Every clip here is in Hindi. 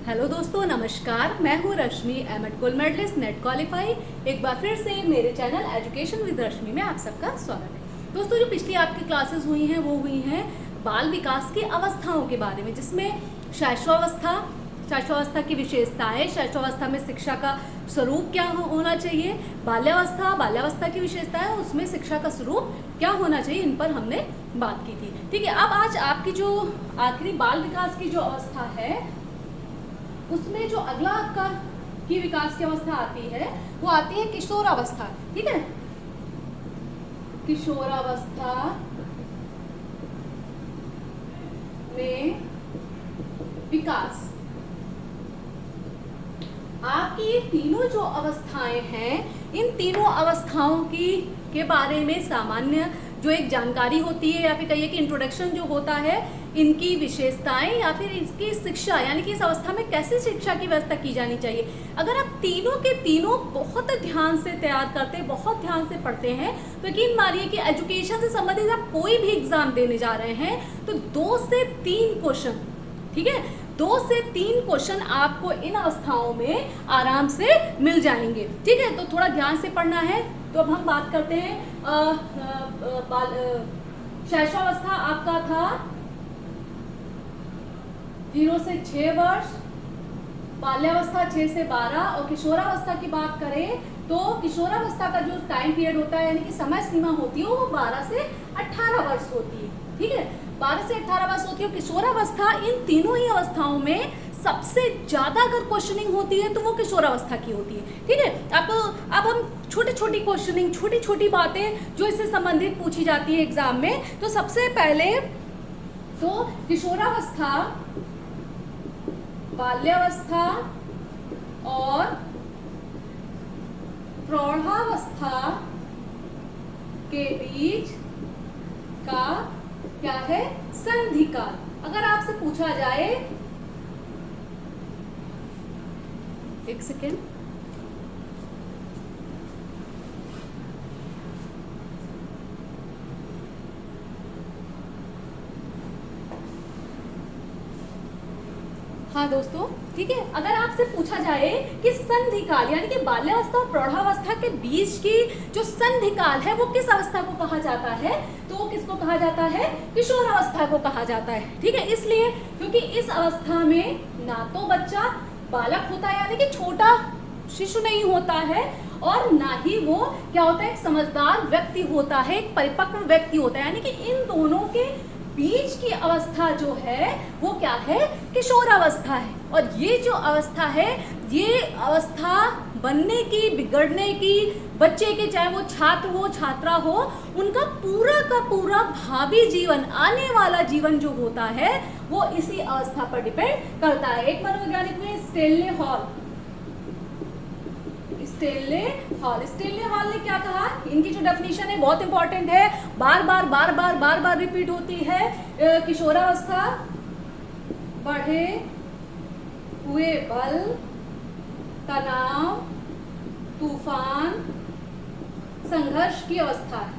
हेलो दोस्तों, नमस्कार। मैं हूँ Rashmi, MEd gold medalist, NET qualify. एक बार फिर से मेरे चैनल एजुकेशन विद रश्मि में आप सबका स्वागत है। दोस्तों, जो पिछली आपकी क्लासेस हुई हैं वो हुई हैं बाल विकास की अवस्थाओं के बारे में, जिसमें शैशवावस्था की विशेषताएं, शैशवावस्था में शिक्षा का स्वरूप क्या होना चाहिए, बाल्यावस्था की विशेषताएं, उसमें शिक्षा का स्वरूप क्या होना चाहिए, इन पर हमने बात की थी। ठीक है, अब आज आपकी जो आखिरी बाल विकास की जो अवस्था है उसमें जो अगला आपका की विकास की अवस्था आती है वो आती है किशोरावस्था। ठीक है, किशोरावस्था में विकास। आपकी ये तीनों जो अवस्थाएं हैं, इन तीनों अवस्थाओं के बारे में सामान्य जो एक जानकारी होती है, या फिर कहिए कि इंट्रोडक्शन जो होता है, इनकी विशेषताएं या फिर इसकी शिक्षा, यानी कि इस अवस्था में कैसे शिक्षा की व्यवस्था की जानी चाहिए। अगर आप तीनों के तीनों बहुत ध्यान से तैयार करते हैं, बहुत ध्यान से पढ़ते हैं, तो यकीन मानिए कि एजुकेशन से संबंधित आप कोई भी एग्जाम देने जा रहे हैं तो 2 से 3 क्वेश्चन, ठीक है, 2 से 3 क्वेश्चन आपको इन अवस्थाओं में आराम से मिल जाएंगे। ठीक है, तो थोड़ा ध्यान से पढ़ना है। तो अब हम बात करते हैं शैशवावस्था आपका था 0 से 6 वर्ष, बाल्यावस्था 6 से 12, और किशोरावस्था की बात करें तो किशोरावस्था का जो टाइम पीरियड होता है, यानी कि समय सीमा होती है, वो 12 से 18 वर्ष होती है। ठीक है, 12 से 18 वर्ष होती है। किशोरावस्था, इन तीनों ही अवस्थाओं में सबसे ज्यादा अगर क्वेश्चनिंग होती है तो वो किशोरावस्था की होती है। ठीक है, अब हम छोटी छोटी क्वेश्चनिंग, छोटी छोटी बातें जो इससे संबंधित पूछी जाती है एग्जाम में। तो सबसे पहले तो किशोरावस्था, बाल्यावस्था और प्रौढ़ावस्था के बीच का क्या है, संधिकाल। अगर आपसे पूछा जाए, एक सेकेंड, हाँ दोस्तों, ठीक है, अगर आपसे पूछा जाए कि संधिकाल यानी कि बाल्यावस्था और प्रौढ़ावस्था के बीच की जो संधिकाल है वो किस अवस्था को कहा जाता है, तो वो किसको कहा जाता है, किशोरावस्था को कहा जाता है। ठीक है, इसलिए क्योंकि इस अवस्था में ना तो बच्चा बालक होता है, यानी कि छोटा शिशु नहीं होता है, और ना ही वो क्या होता है, एक समझदार व्यक्ति होता है, एक परिपक्व व्यक्ति होता है, यानी कि इन दोनों के बीच की अवस्था जो है वो क्या है, किशोरावस्था है। और ये जो अवस्था है, ये अवस्था बनने की, बिगड़ने की, बच्चे के, चाहे वो छात्र हो, छात्रा हो, उनका पूरा का पूरा भावी जीवन, आने वाला जीवन जो होता है वो इसी अवस्था पर डिपेंड करता है। एक मनोवैज्ञानिक में स्टेनले हॉल ने क्या कहा, इनकी जो डेफिनेशन है बहुत इंपॉर्टेंट है, बार बार रिपीट होती है। किशोरावस्था बढ़े हुए बल, तनाव, तूफान, संघर्ष की अवस्था है।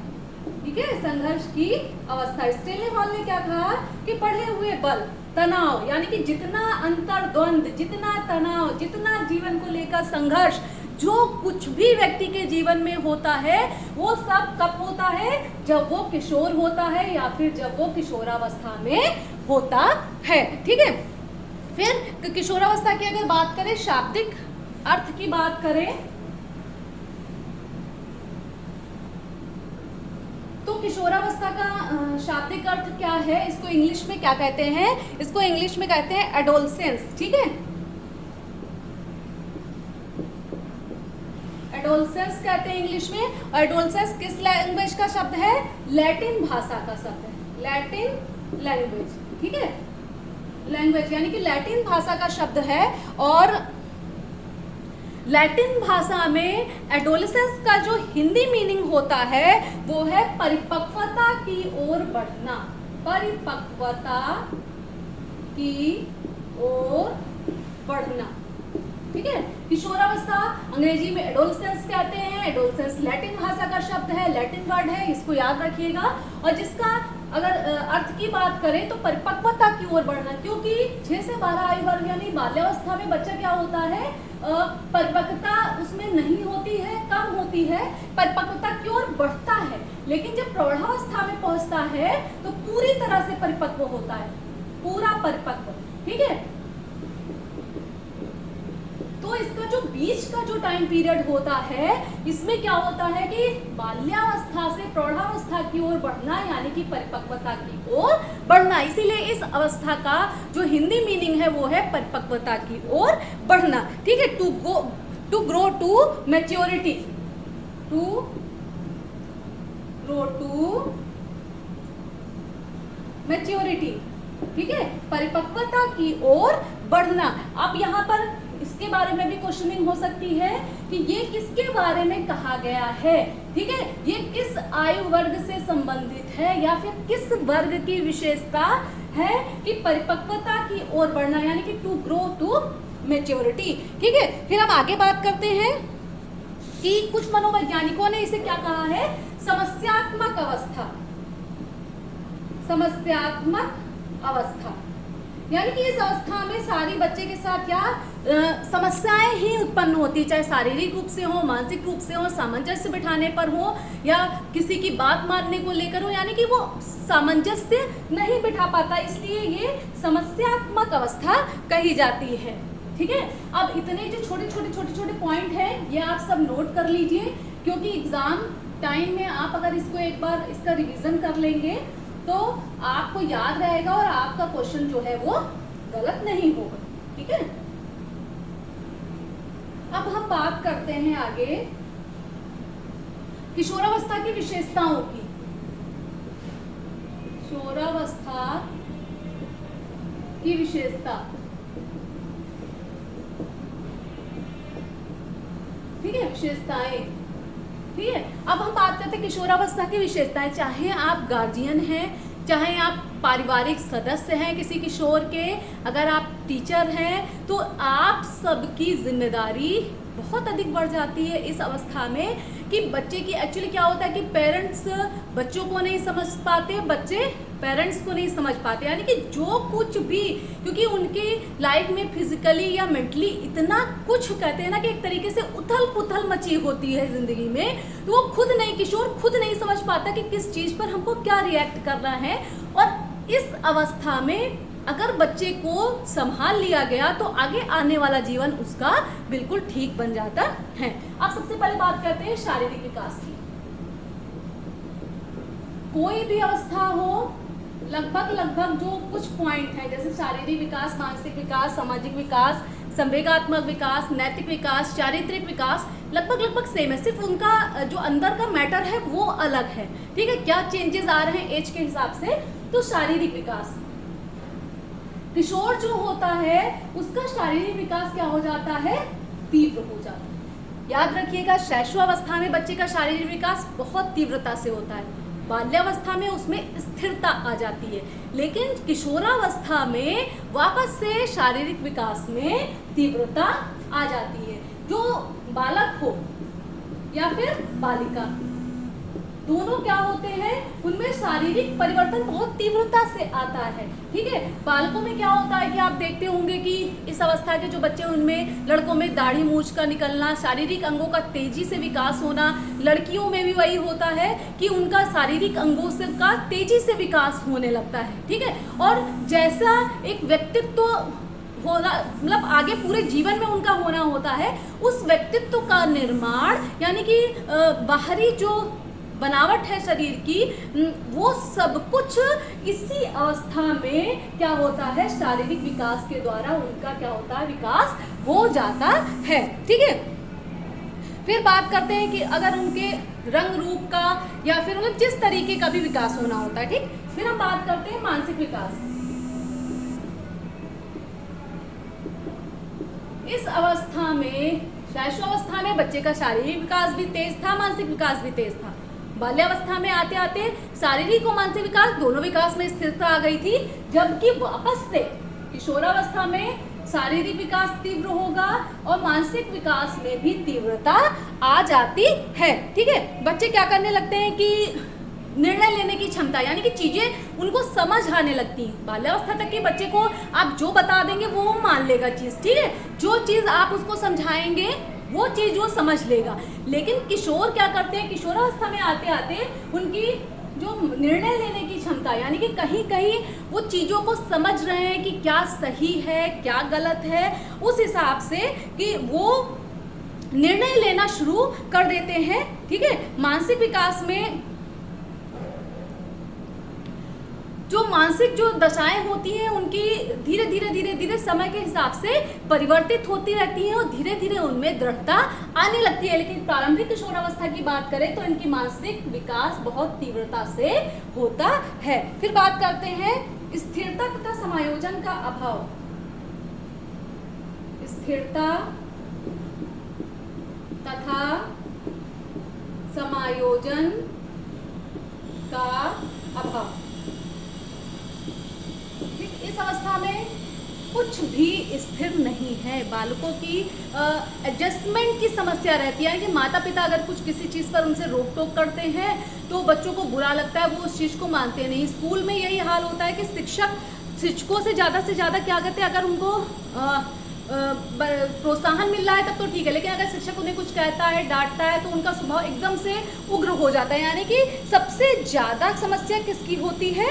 ठीक है, संघर्ष की अवस्था। स्टेनले हॉल ने क्या कहा कि बढ़े हुए बल, तनाव, यानी कि जितना अंतर्द्वंद, जितना तनाव, जितना जीवन को लेकर संघर्ष जो कुछ भी व्यक्ति के जीवन में होता है, वो सब कब होता है, जब वो किशोर होता है या फिर जब वो किशोरावस्था में होता है। ठीक है, फिर किशोरावस्था की अगर बात करें, शाब्दिक अर्थ की बात करें तो किशोरावस्था का शाब्दिक अर्थ क्या है, इसको इंग्लिश में क्या कहते हैं, इसको इंग्लिश में कहते हैं एडोलसेंस। ठीक है, एडोलसेंस कहते हैं इंग्लिश में। और एडोलसेंस किस लैंग्वेज का शब्द है, लैटिन भाषा का शब्द है, लैटिन लैंग्वेज। ठीक है, लैंग्वेज यानी कि लैटिन भाषा का शब्द है, और लैटिन भाषा में एडोलसेंस का जो हिंदी मीनिंग होता है वो है परिपक्वता की ओर बढ़ना, परिपक्वता की ओर बढ़ना। ठीक है, किशोरावस्था अंग्रेजी में एडोलसेंस कहते हैं। एडोलसेंस लैटिन भाषा का शब्द है, लैटिन वर्ड है, इसको याद रखिएगा। और जिसका अगर अर्थ की बात करें तो परिपक्वता की ओर बढ़ना, क्योंकि 6 से 12 आयु वर्ग यानी बाल्यावस्था में बच्चा क्या होता है, परिपक्वता उसमें नहीं होती है, कम होती है, परिपक्वता की ओर बढ़ता है। लेकिन जब प्रौढ़ावस्था में पहुंचता है तो पूरी तरह से परिपक्व होता है, पूरा परिपक्व, ठीक है। तो इसका जो बीच का जो टाइम पीरियड होता है, इसमें क्या होता है कि बाल्यावस्था से प्रौढ़ावस्था की ओर बढ़ना यानी कि परिपक्वता की ओर बढ़ना। इसीलिए इस अवस्था का जो हिंदी मीनिंग है वो है परिपक्वता की ओर बढ़ना, ठीक है। To grow to maturity, to grow to maturity, ठीक है, परिपक्वता की ओर बढ़ना। अब यहाँ पर इसके बारे में भी क्वेश्चनिंग हो सकती है कि ये किसके बारे में कहा गया है, ठीक है, ये किस आयु वर्ग से संबंधित है या फिर किस वर्ग की विशेषता है कि परिपक्वता की ओर बढ़ना यानी कि टू ग्रो टू मैच्योरिटी, ठीक है। फिर हम आगे बात करते हैं कि कुछ मनोवैज्ञानिकों ने इसे क्या कहा है, समस्यात्मक अवस्था, समस्यात्मक अवस्था, यानी कि इस अवस्था में सारी बच्चे के साथ क्या समस्याएं ही उत्पन्न होती, चाहे शारीरिक रूप से हो, मानसिक रूप से हो, सामंजस्य बिठाने पर हो या किसी की बात मानने को लेकर हो, यानी कि वो सामंजस्य नहीं बिठा पाता, इसलिए ये समस्यात्मक अवस्था कही जाती है, ठीक है। अब इतने जो छोटे पॉइंट हैं ये आप सब नोट कर लीजिए, क्योंकि एग्जाम टाइम में आप अगर इसको एक बार इसका रिवीजन कर लेंगे तो आपको याद रहेगा और आपका क्वेश्चन जो है वो गलत नहीं होगा, ठीक है। अब हम बात करते हैं आगे किशोरावस्था की विशेषताओं की। किशोरावस्था की विशेषता, ठीक है, विशेषताएं, ठीक है। अब हम बात करते हैं किशोरावस्था की विशेषताएं। चाहे आप गार्जियन हैं, चाहे आप पारिवारिक सदस्य हैं किसी किशोर के, अगर आप टीचर हैं, तो आप सबकी जिम्मेदारी बहुत अधिक बढ़ जाती है इस अवस्था में कि बच्चे की एक्चुअली क्या होता है कि पेरेंट्स बच्चों को नहीं समझ पाते, बच्चे पेरेंट्स को नहीं समझ पाते, यानी कि जो कुछ भी, क्योंकि उनकी लाइफ में फिजिकली या मेंटली इतना कुछ कहते हैं ना कि एक तरीके से उथल पुथल मची होती है जिंदगी में, तो वो खुद नहीं, किशोर खुद नहीं समझ पाता कि किस चीज़ पर हमको क्या रिएक्ट करना है। और इस अवस्था में अगर बच्चे को संभाल लिया गया तो आगे आने वाला जीवन उसका बिल्कुल ठीक बन जाता है। अब सबसे पहले बात करते हैं शारीरिक विकास की। कोई भी अवस्था हो, लगभग जो कुछ पॉइंट है जैसे शारीरिक विकास, मानसिक विकास, सामाजिक विकास, संवेगात्मक विकास, नैतिक विकास, चारित्रिक विकास, लगभग सेम है, सिर्फ उनका जो अंदर का मैटर है वो अलग है, ठीक है। क्या चेंजेस आ रहे हैं एज के हिसाब से, तो शारीरिक विकास, किशोर जो होता है उसका शारीरिक विकास क्या हो जाता है, तीव्र हो जाता है। याद रखिएगा, शैशवावस्था में बच्चे का शारीरिक विकास बहुत तीव्रता से होता है, बाल्यावस्था में उसमें स्थिरता आ जाती है, लेकिन किशोरावस्था में वापस से शारीरिक विकास में तीव्रता आ जाती है। जो बालक हो या फिर बालिका, दोनों क्या होते हैं, उनमें शारीरिक परिवर्तन बहुत तीव्रता से आता है, ठीक है। बालकों में क्या होता है कि आप देखते होंगे कि इस अवस्था के जो बच्चे, उनमें लड़कों में दाढ़ी मूंछ का निकलना, शारीरिक अंगों का तेजी से विकास होना, लड़कियों में भी वही होता है कि उनका शारीरिक अंगों से का तेजी से विकास होने लगता है, ठीक है। और जैसा एक व्यक्तित्व होना, मतलब आगे पूरे जीवन में उनका होना होता है, उस व्यक्तित्व का निर्माण यानी कि बाहरी जो बनावट है शरीर की, वो सब कुछ इसी अवस्था में क्या होता है, शारीरिक विकास के द्वारा उनका क्या होता है, विकास हो जाता है, ठीक है। फिर बात करते हैं कि अगर उनके रंग रूप का या फिर मतलब जिस तरीके का भी विकास होना होता है, ठीक। फिर हम बात करते हैं मानसिक विकास। इस अवस्था में, शैशवावस्था में बच्चे का शारीरिक विकास भी तेज था, मानसिक विकास भी तेज था। बाल्यावस्था में आते आते शारीरिक और मानसिक विकास दोनों विकास में स्थिरता आ गई थी, जबकि वापस से किशोरावस्था में शारीरिक विकास तीव्र होगा और मानसिक विकास में भी तीव्रता आ जाती है, ठीक है। बच्चे क्या करने लगते हैं कि निर्णय लेने की क्षमता, यानी कि चीजें उनको समझ आने लगती हैं। बाल्यावस्था तक के बच्चे को आप जो बता देंगे वो मान लेगा चीज, ठीक है, जो चीज आप उसको समझाएंगे वो चीज वो समझ लेगा। लेकिन किशोर क्या करते हैं, किशोरावस्था में आते आते उनकी जो निर्णय लेने की क्षमता, यानी कि कहीं कहीं वो चीज़ों को समझ रहे हैं कि क्या सही है क्या गलत है, उस हिसाब से कि वो निर्णय लेना शुरू कर देते हैं, ठीक है। मानसिक विकास में जो मानसिक जो दशाएं होती हैं उनकी धीरे धीरे धीरे धीरे समय के हिसाब से परिवर्तित होती रहती हैं और धीरे धीरे उनमें दृढ़ता आने लगती है। लेकिन प्रारंभिक किशोरावस्था की बात करें तो इनकी मानसिक विकास बहुत तीव्रता से होता है। फिर बात करते हैं स्थिरता तथा समायोजन का अभाव। स्थिरता तथा समायोजन का अभाव। इस अवस्था में कुछ भी स्थिर नहीं है, बालकों की एडजस्टमेंट की समस्या रहती है, यानी कि माता पिता अगर कुछ किसी चीज़ पर उनसे रोक टोक करते हैं तो बच्चों को बुरा लगता है, वो उस चीज़ को मानते नहीं। स्कूल में यही हाल होता है कि शिक्षकों से ज़्यादा क्या कहते हैं, अगर उनको प्रोत्साहन मिल रहा है तब तो ठीक है, लेकिन अगर शिक्षक उन्हें कुछ कहता है डांटता है तो उनका स्वभाव एकदम से उग्र हो जाता है। यानी कि सबसे ज़्यादा समस्या किसकी होती है,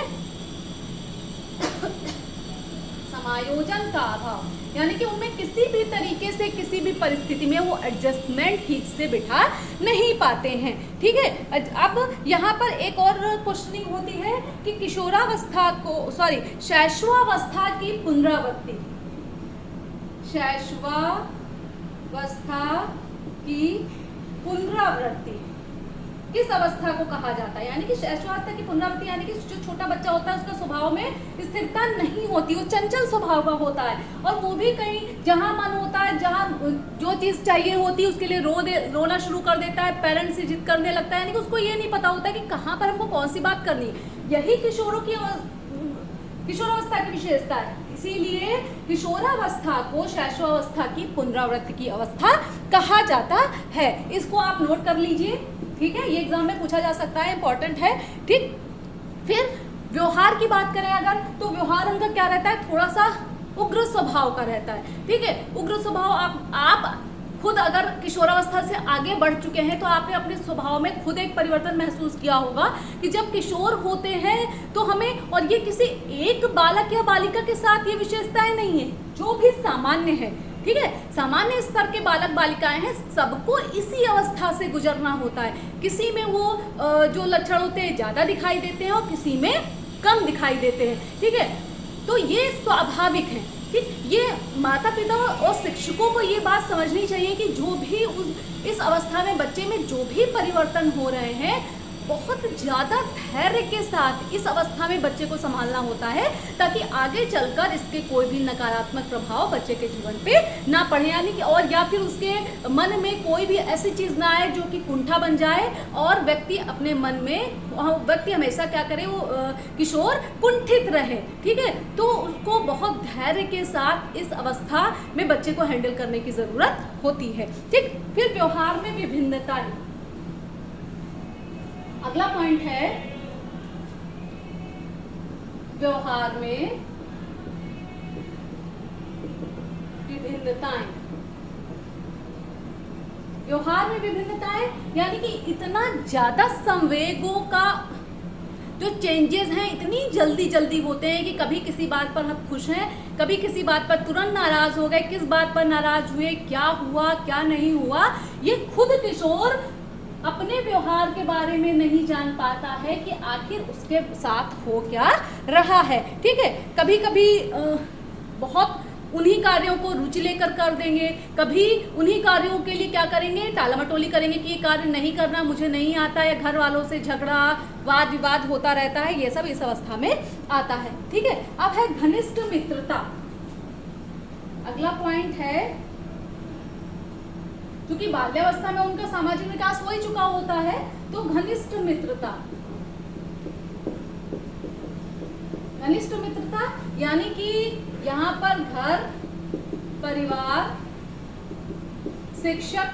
समायोजन का अभाव, यानी कि उनमें किसी भी तरीके से किसी भी परिस्थिति में वो एडजस्टमेंट ठीक से बिठा नहीं पाते हैं, ठीक है। अब यहाँ पर एक और क्वेश्चनिंग होती है कि किशोरावस्था को शैशवावस्था की पुनरावृत्ति। शैशवावस्था की पुनरावृत्ति किस अवस्था को कहा जाता है, यानी कि शैशवावस्था की पुनरावृत्ति, यानी कि जो छोटा बच्चा होता है उसका स्वभाव में स्थिरता नहीं होती, वो चंचल स्वभाव का होता है और वो भी कहीं जहाँ मन होता है, जहाँ जो चीज़ चाहिए होती है उसके लिए रोना शुरू कर देता है, पेरेंट्स से जिद करने लगता है, यानी कि उसको ये नहीं पता होता है कि कहाँ पर हमको कौन सी बात करनी है। यही किशोरावस्था की विशेषता है। इसीलिए किशोरावस्था को शैशवावस्था की पुनरावृत्ति की अवस्था कहा जाता है। इसको आप नोट कर लीजिए, ठीक है, ये एग्जाम में पूछा जा सकता है, इंपॉर्टेंट है, ठीक। फिर व्यवहार की बात करें अगर, तो व्यवहार उनका क्या रहता है, थोड़ा सा उग्र स्वभाव का रहता है, ठीक है। उग्र स्वभाव आप खुद अगर किशोरावस्था से आगे बढ़ चुके हैं तो आपने अपने स्वभाव में खुद एक परिवर्तन महसूस किया होगा कि जब किशोर होते हैं तो हमें, और ये किसी एक बालक या बालिका के साथ ये विशेषताएं नहीं है, जो भी सामान्य है, ठीक है, सामान्य स्तर के बालक बालिकाएं हैं, सबको इसी अवस्था से गुजरना होता है। किसी में वो जो लक्षण होते हैं ज़्यादा दिखाई देते हैं और किसी में कम दिखाई देते हैं, ठीक है। तो ये स्वाभाविक है, ठीक। ये माता पिता और शिक्षकों को ये बात समझनी चाहिए कि जो भी इस अवस्था में बच्चे में जो भी परिवर्तन हो रहे हैं, बहुत ज़्यादा धैर्य के साथ इस अवस्था में बच्चे को संभालना होता है ताकि आगे चलकर इसके कोई भी नकारात्मक प्रभाव बच्चे के जीवन पे ना पड़े, यानी कि और या फिर उसके मन में कोई भी ऐसी चीज़ ना आए जो कि कुंठा बन जाए और व्यक्ति अपने मन में, व्यक्ति हमेशा क्या करे, वो किशोर कुंठित रहे, ठीक है। तो उसको बहुत धैर्य के साथ इस अवस्था में बच्चे को हैंडल करने की ज़रूरत होती है, ठीक। फिर व्यवहार में विभिन्नताएं, अगला पॉइंट है व्यवहार में विभिन्नताएं। व्यवहार में विभिन्नताएं यानी कि इतना ज्यादा संवेगों का जो चेंजेस हैं इतनी जल्दी होते हैं कि कभी किसी बात पर हम खुश हैं, कभी किसी बात पर तुरंत नाराज हो गए, किस बात पर नाराज हुए, क्या हुआ क्या नहीं हुआ, ये खुद किशोर अपने व्यवहार के बारे में नहीं जान पाता है कि आखिर उसके साथ हो क्या रहा है, ठीक है। कभी कभी बहुत उन्हीं कार्यों को रुचि लेकर कर देंगे, कभी उन्हीं कार्यों के लिए क्या करेंगे, टाला मटोली करेंगे कि ये कार्य नहीं करना, मुझे नहीं आता, या घर वालों से झगड़ा वाद विवाद होता रहता है, ये सब इस अवस्था में आता है, ठीक है। अब है घनिष्ठ मित्रता। अगला पॉइंट है, क्योंकि बाल्यावस्था में उनका सामाजिक विकास हो ही चुका होता है, तो घनिष्ठ मित्रता। घनिष्ठ मित्रता यानी कि यहाँ पर घर परिवार शिक्षक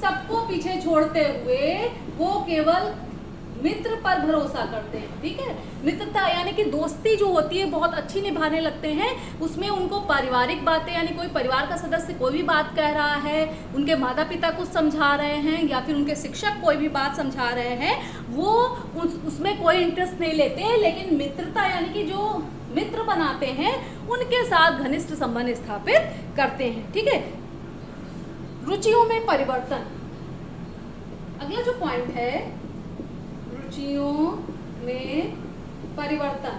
सबको पीछे छोड़ते हुए वो केवल मित्र पर भरोसा करते हैं। ठीक है, मित्रता यानी कि दोस्ती जो होती है बहुत अच्छी निभाने लगते हैं। उसमें उनको पारिवारिक बातें, यानी कोई परिवार का सदस्य कोई भी बात कह रहा है, उनके माता पिता कुछ समझा रहे हैं या फिर उनके शिक्षक कोई भी बात समझा रहे हैं, वो उसमें कोई इंटरेस्ट नहीं लेते। लेकिन मित्रता यानी कि जो मित्र बनाते हैं उनके साथ घनिष्ठ संबंध स्थापित करते हैं। ठीक है, रुचियों में परिवर्तन, अगला जो पॉइंट है, रुचियों में परिवर्तन।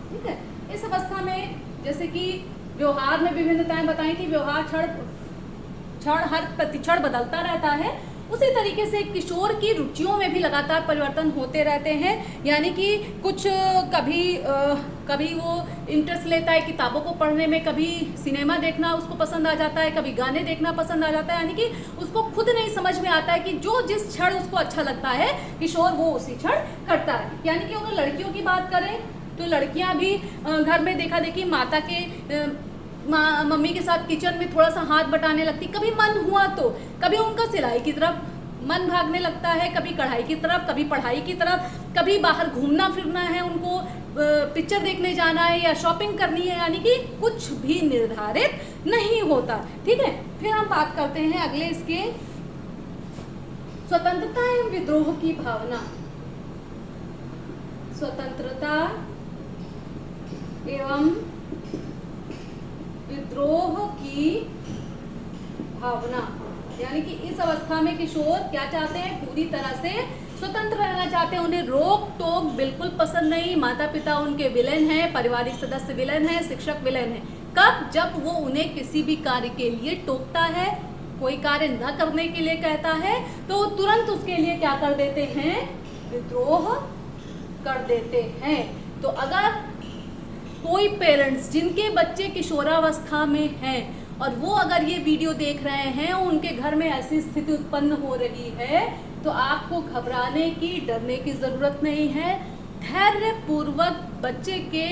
ठीक है, इस अवस्था में जैसे कि व्यवहार में विभिन्नताएं बताई कि व्यवहार क्षण हर प्रतिक्षण बदलता रहता है, उसी तरीके से किशोर की रुचियों में भी लगातार परिवर्तन होते रहते हैं। यानी कि कुछ कभी वो इंटरेस्ट लेता है किताबों को पढ़ने में, कभी सिनेमा देखना उसको पसंद आ जाता है, कभी गाने देखना पसंद आ जाता है। यानी कि उसको खुद नहीं समझ में आता है कि जो जिस क्षण उसको अच्छा लगता है किशोर वो उसी क्षण करता है। यानी कि अगर लड़कियों की बात करें तो लड़कियां भी घर में देखा देखी माता के मम्मी के साथ किचन में थोड़ा सा हाथ बटाने लगती, कभी मन हुआ तो कभी उनका सिलाई की तरफ मन भागने लगता है, कभी कढ़ाई की तरफ, कभी पढ़ाई की तरफ, कभी बाहर घूमना फिरना है, उनको पिक्चर देखने जाना है या शॉपिंग करनी है। यानी कि कुछ भी निर्धारित नहीं होता। ठीक है, फिर हम बात करते हैं अगले इसके, स्वतंत्रता एवं विद्रोह की भावना। स्वतंत्रता एवं विद्रोह की भावना, यानी कि इस अवस्था में किशोर क्या चाहते हैं, पूरी तरह से स्वतंत्र रहना चाहते हैं। उन्हें रोक टोक बिल्कुल पसंद नहीं, माता पिता उनके विलेन हैं, पारिवारिक सदस्य विलेन हैं, शिक्षक विलेन हैं। कब? जब वो उन्हें किसी भी कार्य के लिए टोकता है, कोई कार्य न करने के लिए कहता है, तो तुरंत उसके लिए क्या कर देते हैं, विद्रोह कर देते हैं। तो अगर कोई पेरेंट्स जिनके बच्चे किशोरावस्था में हैं और वो अगर ये वीडियो देख रहे हैं और उनके घर में ऐसी स्थिति उत्पन्न हो रही है, तो आपको घबराने की, डरने की ज़रूरत नहीं है। धैर्य पूर्वक बच्चे के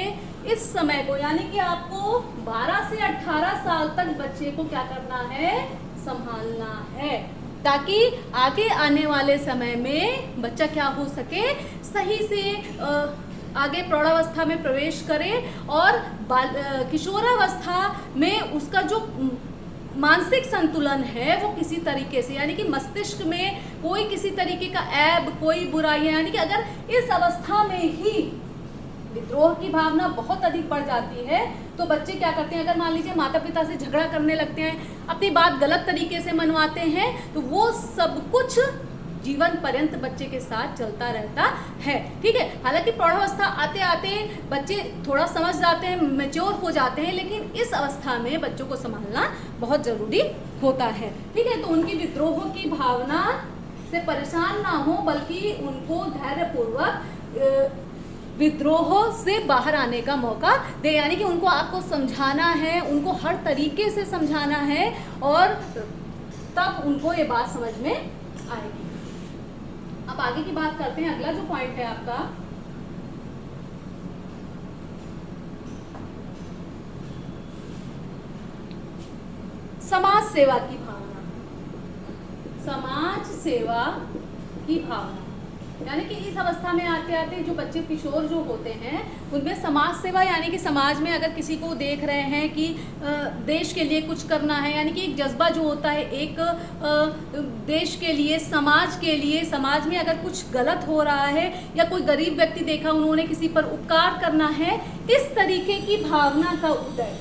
इस समय को, यानी कि आपको 12 से 18 साल तक बच्चे को क्या करना है, संभालना है, ताकि आगे आने वाले समय में बच्चा क्या हो सके, सही से आगे प्रौढ़ावस्था में प्रवेश करे और किशोरावस्था में उसका जो मानसिक संतुलन है वो किसी तरीके से, यानी कि मस्तिष्क में कोई किसी तरीके का ऐब, कोई बुराइयां, यानी कि अगर इस अवस्था में ही विद्रोह की भावना बहुत अधिक बढ़ जाती है तो बच्चे क्या करते हैं, अगर मान लीजिए माता पिता से झगड़ा करने लगते हैं, अपनी बात गलत तरीके से मनवाते हैं, तो वो सब कुछ जीवन पर्यंत बच्चे के साथ चलता रहता है। ठीक है, हालांकि प्रौढ़ावस्था आते आते बच्चे थोड़ा समझ जाते हैं, मैच्योर हो जाते हैं, लेकिन इस अवस्था में बच्चों को संभालना बहुत ज़रूरी होता है। ठीक है, तो उनकी विद्रोह की भावना से परेशान ना हो, बल्कि उनको धैर्यपूर्वक विद्रोह से बाहर आने का मौका दे। यानी कि उनको आपको समझाना है, उनको हर तरीके से समझाना है और तब उनको ये बात समझ में आएगी। अब आगे की बात करते हैं, अगला जो पॉइंट है आपका, समाज सेवा की भावना। समाज सेवा की भावना यानी कि इस अवस्था में आते आते जो बच्चे किशोर जो होते हैं उनमें समाज सेवा, यानी कि समाज में अगर किसी को देख रहे हैं कि देश के लिए कुछ करना है, यानी कि एक जज्बा जो होता है, एक देश के लिए, समाज के लिए, समाज में अगर कुछ गलत हो रहा है या कोई गरीब व्यक्ति देखा उन्होंने किसी पर उपकार करना है, इस तरीके की भावना का उदय।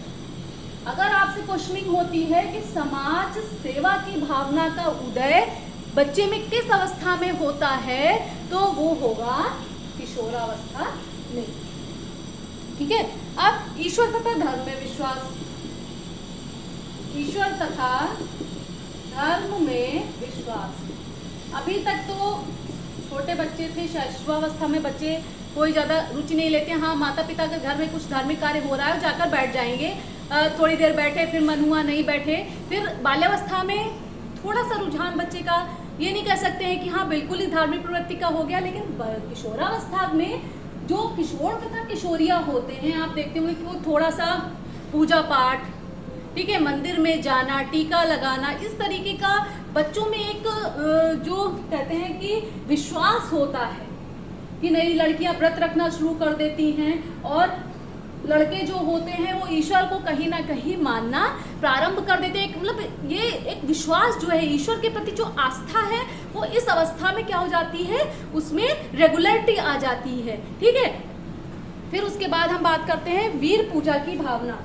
अगर आपसे क्वेश्चनिंग होती है कि समाज सेवा की भावना का उदय बच्चे में किस अवस्था में होता है, तो वो होगा किशोरावस्था में। ठीक है, अब ईश्वर तथा धर्म में विश्वास। ईश्वर तथा धर्म में विश्वास। अभी तक तो छोटे बच्चे थे, शैशवावस्था में बच्चे कोई ज़्यादा रुचि नहीं लेते। हाँ, माता पिता के घर में कुछ धार्मिक कार्य हो रहा है जाकर बैठ जाएंगे, थोड़ी देर बैठे, फिर मन हुआ नहीं बैठे। फिर बाल्यावस्था में थोड़ा सा रुझान बच्चे का, ये नहीं कह सकते हैं कि हाँ बिल्कुल ही धार्मिक प्रवृत्ति का हो गया, लेकिन किशोरावस्था में जो किशोर तथा किशोरिया होते हैं, आप देखते होंगे कि वो थोड़ा सा पूजा पाठ, ठीक है, मंदिर में जाना, टीका लगाना, इस तरीके का बच्चों में एक जो कहते हैं कि विश्वास होता है, कि नई लड़कियां व्रत रखना शुरू कर देती हैं और लड़के जो होते हैं वो ईश्वर को कहीं ना कहीं मानना प्रारंभ कर देते हैं। मतलब ये एक विश्वास जो है, ईश्वर के प्रति जो आस्था है, वो इस अवस्था में क्या हो जाती है, उसमें रेगुलरिटी आ जाती है। ठीक है, फिर उसके बाद हम बात करते हैं वीर पूजा की भावना।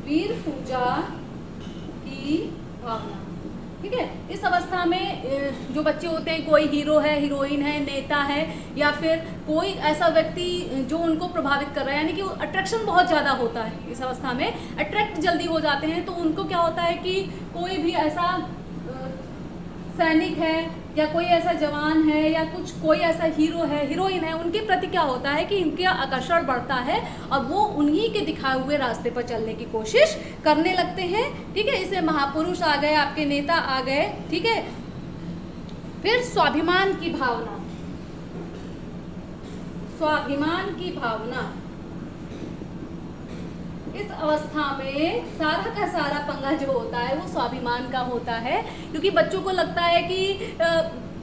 वीर पूजा की भावना, ठीक है। इस अवस्था में जो बच्चे होते हैं, कोई हीरो है, हीरोइन है, नेता है, या फिर कोई ऐसा व्यक्ति जो उनको प्रभावित कर रहा है, यानी कि अट्रैक्शन बहुत ज़्यादा होता है। इस अवस्था में अट्रैक्ट जल्दी हो जाते हैं, तो उनको क्या होता है कि कोई भी ऐसा सैनिक है या कोई ऐसा जवान है या कुछ कोई ऐसा हीरो है, हीरोइन है, उनके प्रति क्या होता है कि इनके आकर्षण बढ़ता है और वो उन्हीं के दिखाए हुए रास्ते पर चलने की कोशिश करने लगते हैं। ठीक है, इसे महापुरुष आ गए, आपके नेता आ गए। ठीक है, फिर स्वाभिमान की भावना। स्वाभिमान की भावना, इस अवस्था में सारा का सारा पंगा जो होता है वो स्वाभिमान का होता है, क्योंकि बच्चों को लगता है कि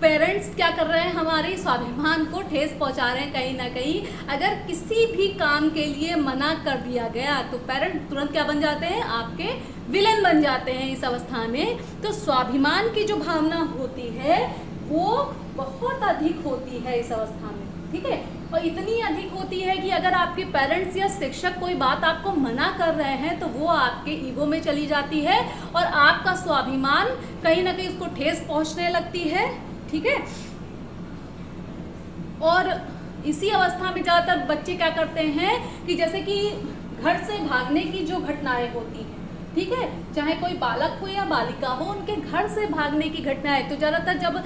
पेरेंट्स क्या कर रहे हैं, हमारे स्वाभिमान को ठेस पहुंचा रहे हैं कहीं ना कहीं। अगर किसी भी काम के लिए मना कर दिया गया तो पेरेंट तुरंत क्या बन जाते हैं, आपके विलेन बन जाते हैं इस अवस्था में। तो स्वाभिमान की जो भावना होती है वो बहुत अधिक होती है इस अवस्था में। ठीक है, और इतनी अधिक होती है कि अगर आपके पेरेंट्स या शिक्षक कोई बात आपको मना कर रहे हैं तो वो आपके ईगो में चली जाती है और आपका स्वाभिमान कहीं ना कहीं उसको ठेस पहुंचने लगती है। ठीक है, और इसी अवस्था में ज़्यादातर बच्चे क्या करते हैं कि जैसे कि घर से भागने की जो घटनाएं होती हैं, ठीक है, चाहे कोई बालक हो या बालिका हो, उनके घर से भागने की घटनाएं, तो ज़्यादातर जब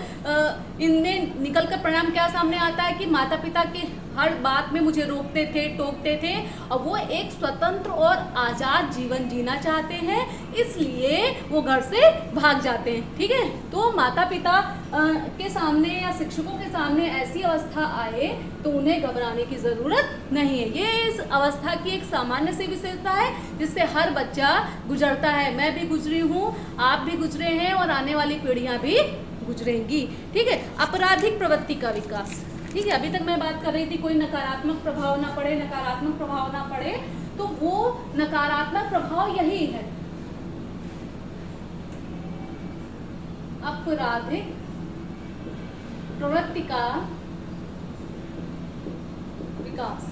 इनमें निकल कर परिणाम क्या सामने आता है कि माता पिता के हर बात में मुझे रोकते थे, टोकते थे, और वो एक स्वतंत्र और आज़ाद जीवन जीना चाहते हैं, इसलिए वो घर से भाग जाते हैं। ठीक है, तो माता पिता के सामने या शिक्षकों के सामने ऐसी अवस्था आए तो उन्हें घबराने की ज़रूरत नहीं है। ये इस अवस्था की एक सामान्य सी विशेषता है जिससे हर बच्चा गुजरता है। मैं भी गुजरी हूँ, आप भी गुजरे हैं और आने वाली पीढ़ियाँ भी गुजरेंगी। ठीक है, आपराधिक प्रवृत्ति का विकास। ठीक है, अभी तक मैं बात कर रही थी कोई नकारात्मक प्रभाव ना पड़े, नकारात्मक प्रभाव ना पड़े, तो वो नकारात्मक प्रभाव यही है, आपराधिक प्रवृत्ति का विकास।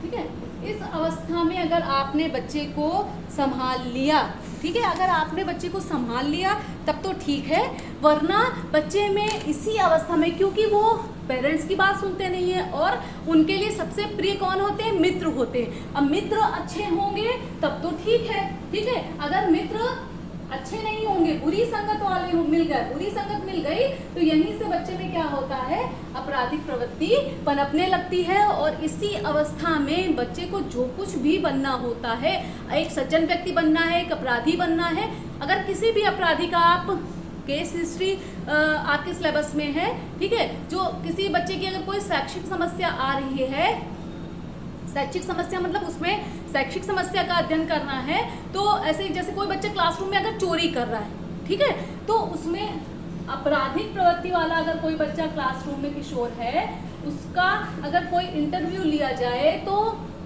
ठीक है, इस अवस्था में अगर आपने बच्चे को संभाल लिया, ठीक है, अगर आपने बच्चे को संभाल लिया तब तो ठीक है, वरना बच्चे में इसी अवस्था में, क्योंकि वो पेरेंट्स की बात सुनते नहीं है और उनके लिए सबसे प्रिय कौन होते हैं, मित्र होते हैं। अब मित्र अच्छे होंगे तब तो ठीक है। ठीक है, अगर मित्र अच्छे नहीं होंगे, बुरी संगत वाले मिल गए, बुरी संगत मिल गई, तो यहीं से बच्चे में क्या होता है, आपराधिक प्रवृत्ति पनपने लगती है। और इसी अवस्था में बच्चे को जो कुछ भी बनना होता है, एक सज्जन व्यक्ति बनना है, एक अपराधी बनना है। अगर किसी भी अपराधी का आप केस हिस्ट्री आपके सिलेबस में है, ठीक है, जो किसी बच्चे की अगर कोई शैक्षिक समस्या आ रही है, शैक्षिक समस्या मतलब उसमें शैक्षिक समस्या का अध्ययन करना है, तो ऐसे जैसे कोई बच्चा क्लासरूम में अगर चोरी कर रहा है, ठीक है, तो उसमें आपराधिक प्रवृत्ति वाला अगर कोई बच्चा क्लासरूम में किशोर है, उसका अगर कोई इंटरव्यू लिया जाए तो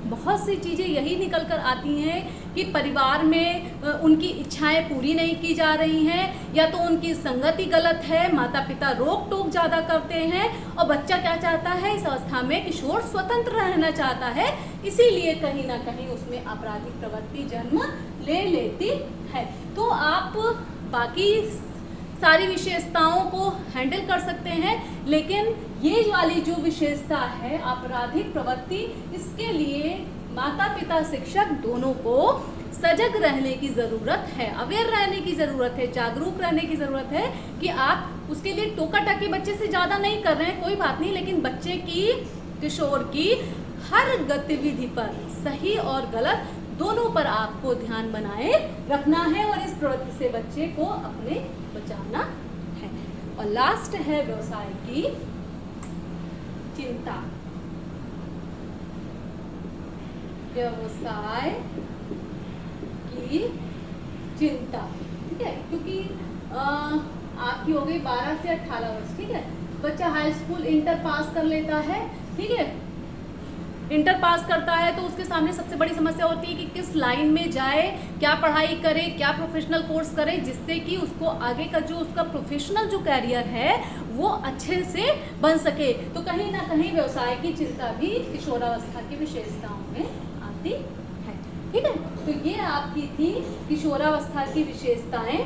बहुत सी चीज़ें यही निकल कर आती हैं कि परिवार में उनकी इच्छाएं पूरी नहीं की जा रही हैं, या तो उनकी संगति गलत है, माता पिता रोक टोक ज़्यादा करते हैं, और बच्चा क्या चाहता है इस अवस्था में, किशोर स्वतंत्र रहना चाहता है, इसीलिए कहीं ना कहीं उसमें आपराधिक प्रवृत्ति जन्म ले लेती है। तो आप बाकी सारी विशेषताओं को हैंडल कर सकते हैं, लेकिन ये वाली जो विशेषता है आपराधिक प्रवृत्ति, इसके लिए माता पिता शिक्षक दोनों को सजग रहने की ज़रूरत है, अवेयर रहने की ज़रूरत है, जागरूक रहने की ज़रूरत है कि आप उसके लिए टोका टाकी बच्चे से ज़्यादा नहीं कर रहे हैं, कोई बात नहीं, लेकिन बच्चे की, किशोर की हर गतिविधि पर सही और गलत दोनों पर आपको ध्यान बनाए रखना है और इस प्रवृत्ति से बच्चे को अपने बचाना है। और लास्ट है व्यवसाय की चिंता। व्यवसाय की चिंता, ठीक है, क्योंकि आपकी हो गई 12 से 18 वर्ष, ठीक है, बच्चा हाई स्कूल इंटर पास कर लेता है, ठीक है, इंटर पास करता है तो उसके सामने सबसे बड़ी समस्या होती है कि किस लाइन में जाए, क्या पढ़ाई करे, क्या प्रोफेशनल कोर्स करे, जिससे कि उसको आगे का जो उसका प्रोफेशनल जो कैरियर है वो अच्छे से बन सके। तो कहीं ना कहीं व्यवसाय की चिंता भी किशोरावस्था की विशेषताओं में आती है, ठीक है। तो ये आपकी थी किशोरावस्था की विशेषताएं,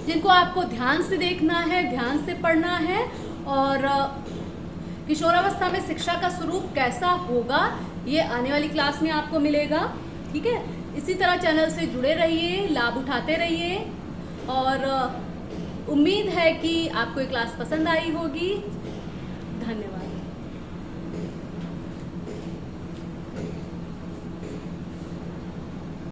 जिनको आपको ध्यान से देखना है, ध्यान से पढ़ना है। और किशोरावस्था में शिक्षा का स्वरूप कैसा होगा ये आने वाली क्लास में आपको मिलेगा, ठीक है। इसी तरह चैनल से जुड़े रहिए, लाभ उठाते रहिए, और उम्मीद है कि आपको ये क्लास पसंद आई होगी। धन्यवाद।